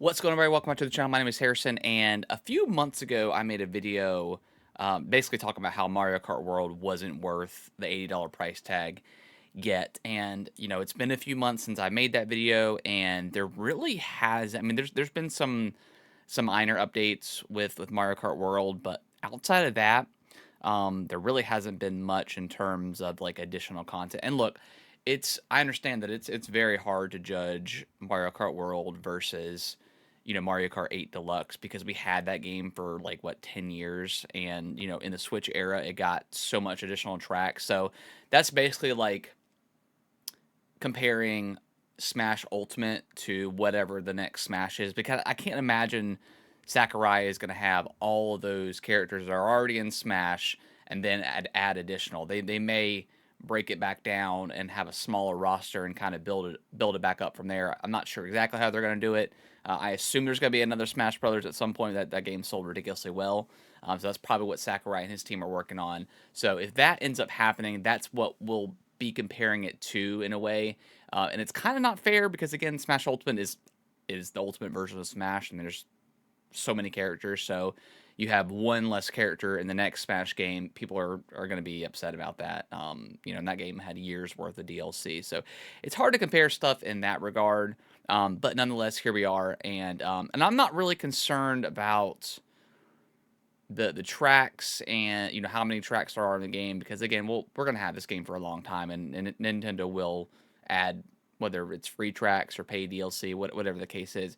What's going on, everybody? Welcome back to the channel. My name is Harrison, and a few months ago, I made a video basically talking about how Mario Kart World wasn't worth the $80 price tag yet. And, it's been a few months since I made that video, and there really has, there's been some minor updates with Mario Kart World, but outside of that, there really hasn't been much in terms of like additional content. And look, I understand that it's very hard to judge Mario Kart World versus Mario Kart 8 Deluxe because we had that game for like what 10 years, and in the Switch era it got so much additional tracks. So that's basically like comparing Smash Ultimate to whatever the next Smash is, because I can't imagine Sakurai is going to have all of those characters that are already in Smash and then add additional. They may break it back down and have a smaller roster and kind of build it back up from there. I'm not sure exactly how they're going to do it. I assume there's going to be another Smash Brothers at some point. That game sold ridiculously well. So that's probably what Sakurai and his team are working on. So if that ends up happening, that's what we'll be comparing it to in a way. And it's kind of not fair because, again, Smash Ultimate is the ultimate version of Smash, and there's so many characters. So you have one less character in the next Smash game. People are going to be upset about that. And that game had years worth of DLC. So it's hard to compare stuff in that regard. But nonetheless, here we are. And I'm not really concerned about the tracks and how many tracks there are in the game, because again we're going to have this game for a long time, and Nintendo will add, whether it's free tracks or paid DLC, whatever the case is.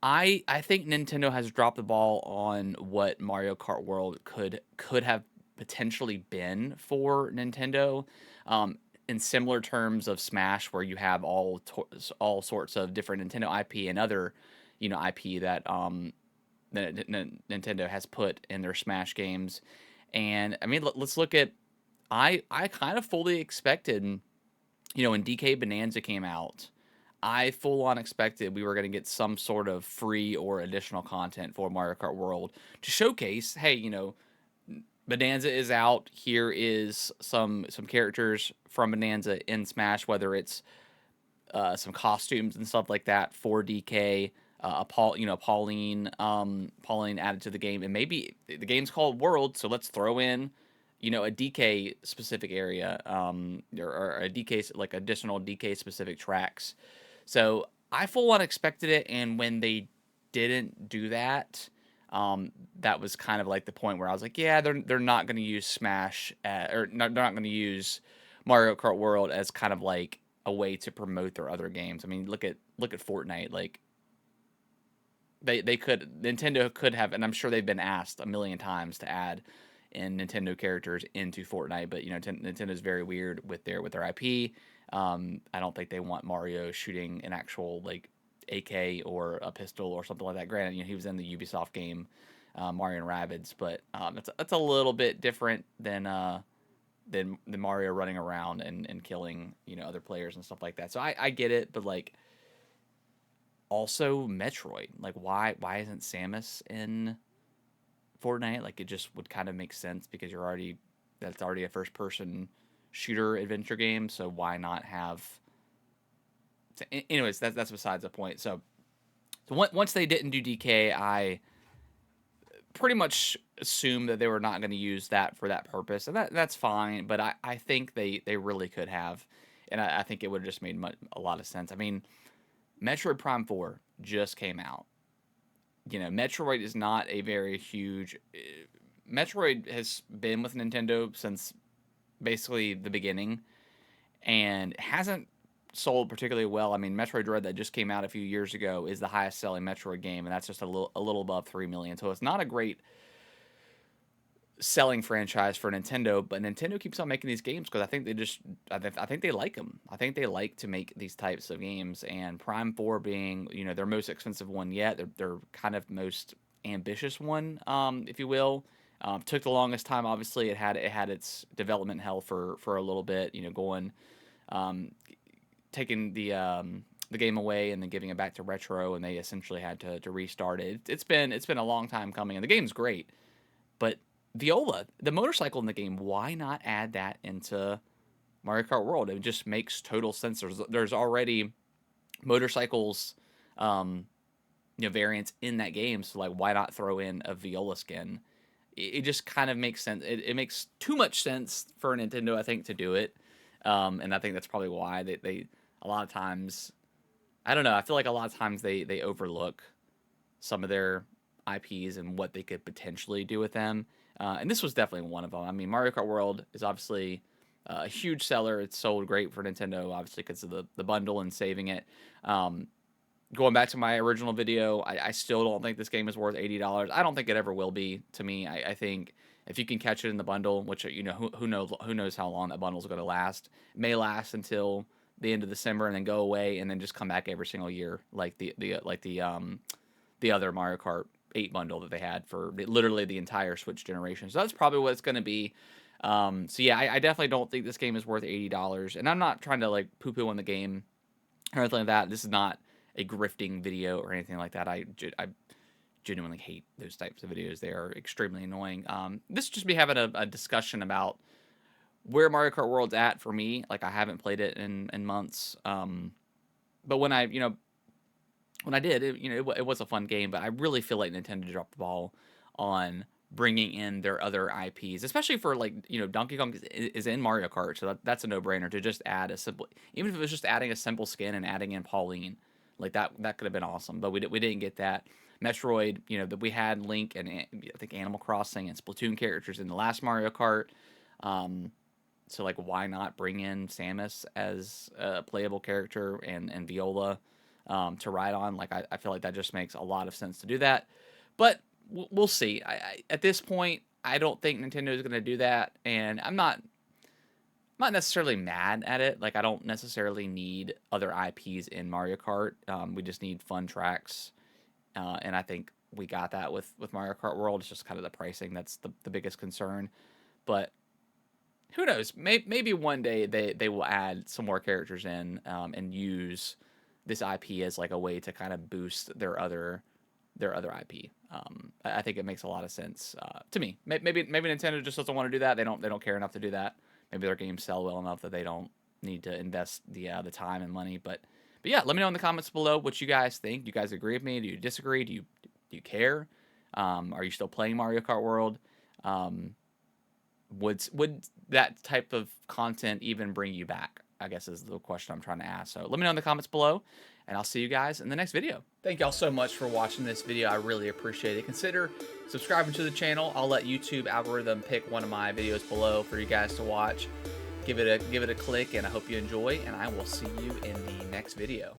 I think Nintendo has dropped the ball on what Mario Kart World could have potentially been for Nintendo, in similar terms of Smash, where you have all sorts of different Nintendo IP and other IP that Nintendo has put in their Smash games. And I mean, let's look at. I kind of fully expected, when DK Bonanza came out, I full on expected we were going to get some sort of free or additional content for Mario Kart World to showcase, hey, Bonanza is out. Here is some characters from Bonanza in Smash, whether it's some costumes and stuff like that for DK. Pauline added to the game, and maybe the game's called World, so let's throw in, a DK specific area, or a DK, like additional DK specific tracks. So I full on expected it, and when they didn't do that, that was kind of like the point where I was like, yeah, they're not going to use Smash, or they're not going to use Mario Kart World as kind of like a way to promote their other games. I mean, look at Fortnite. Like Nintendo could have, and I'm sure they've been asked a million times to add in Nintendo characters into Fortnite, but Nintendo's very weird with their IP. I don't think they want Mario shooting an actual like AK or a pistol or something like that. Granted, he was in the Ubisoft game, Mario and Rabbids, but that's a little bit different than Mario running around and killing other players and stuff like that. So I get it, but like also Metroid, like why isn't Samus in Fortnite? Like it just would kind of make sense because that's already a first person shooter adventure game, so why not have. Anyways, that's besides the point. So once they didn't do DK, I pretty much assumed that they were not going to use that for that purpose, and that's fine. But I think they really could have, and I think it would have just made a lot of sense. I mean, Metroid Prime 4 just came out. Metroid is not a very huge. Metroid has been with Nintendo since basically the beginning, and hasn't sold particularly well. I mean, Metroid Dread that just came out a few years ago is the highest selling Metroid game, and that's just a little above 3 million. So it's not a great selling franchise for Nintendo, but Nintendo keeps on making these games because I think they like them. I think they like to make these types of games, and Prime 4 being their most expensive one yet, their kind of most ambitious one, if you will. Took the longest time. Obviously, it had its development hell for a little bit. Going, taking the game away and then giving it back to Retro, and they essentially had to restart it. It's been a long time coming, and the game's great, but Viola, the motorcycle in the game, why not add that into Mario Kart World? It just makes total sense. There's already motorcycles, um, variants in that game. So like, why not throw in a Viola skin? It just kind of makes sense. It makes too much sense for Nintendo, I think, to do it. And I think that's probably why they a lot of times, I don't know. I feel like a lot of times they overlook some of their IPs and what they could potentially do with them. And this was definitely one of them. I mean, Mario Kart World is obviously a huge seller. It's sold great for Nintendo, obviously, because of the bundle and saving it. Um, Going back to my original video, I still don't think this game is worth $80. I don't think it ever will be to me. I think if you can catch it in the bundle, which who knows how long that bundle is going to last. It may last until the end of December and then go away and then just come back every single year like the other Mario Kart 8 bundle that they had for literally the entire Switch generation. So that's probably what it's going to be. So yeah, I definitely don't think this game is worth $80. And I'm not trying to like poo-poo on the game or anything like that. This is not a grifting video or anything like that. I genuinely hate those types of videos. They are extremely annoying. This just be having a discussion about where Mario Kart World's at for me. Like I haven't played it in months. But when I did, it was a fun game. But I really feel like Nintendo dropped the ball on bringing in their other IPs, especially for like Donkey Kong is in Mario Kart, so that's a no brainer to just add a simple, even if it was just adding a simple skin and adding in Pauline, like that could have been awesome. But we didn't get that. Metroid, that we had Link and I think Animal Crossing and Splatoon characters in the last Mario Kart. So like, why not bring in Samus as a playable character and Viola to ride on? Like I feel like that just makes a lot of sense to do that. But we'll see. At this point, I don't think Nintendo is going to do that, and I'm not necessarily mad at it. Like I don't necessarily need other IPs in Mario Kart. We just need fun tracks, and I think we got that with Mario Kart World. It's just kind of the pricing that's the biggest concern. But who knows? Maybe one day they will add some more characters in and use this IP as like a way to kind of boost their other IP. I think it makes a lot of sense to me. Maybe Nintendo just doesn't want to do that. They don't care enough to do that. Maybe their games sell well enough that they don't need to invest the time and money. But yeah, let me know in the comments below what you guys think. Do you guys agree with me? Do you disagree? Do you care? Are you still playing Mario Kart World? Would that type of content even bring you back? I guess is the question I'm trying to ask. So let me know in the comments below, and I'll see you guys in the next video. Thank y'all so much for watching this video. I really appreciate it. Consider subscribing to the channel. I'll let YouTube algorithm pick one of my videos below for you guys to watch. Give it a click, and I hope you enjoy, and I will see you in the next video.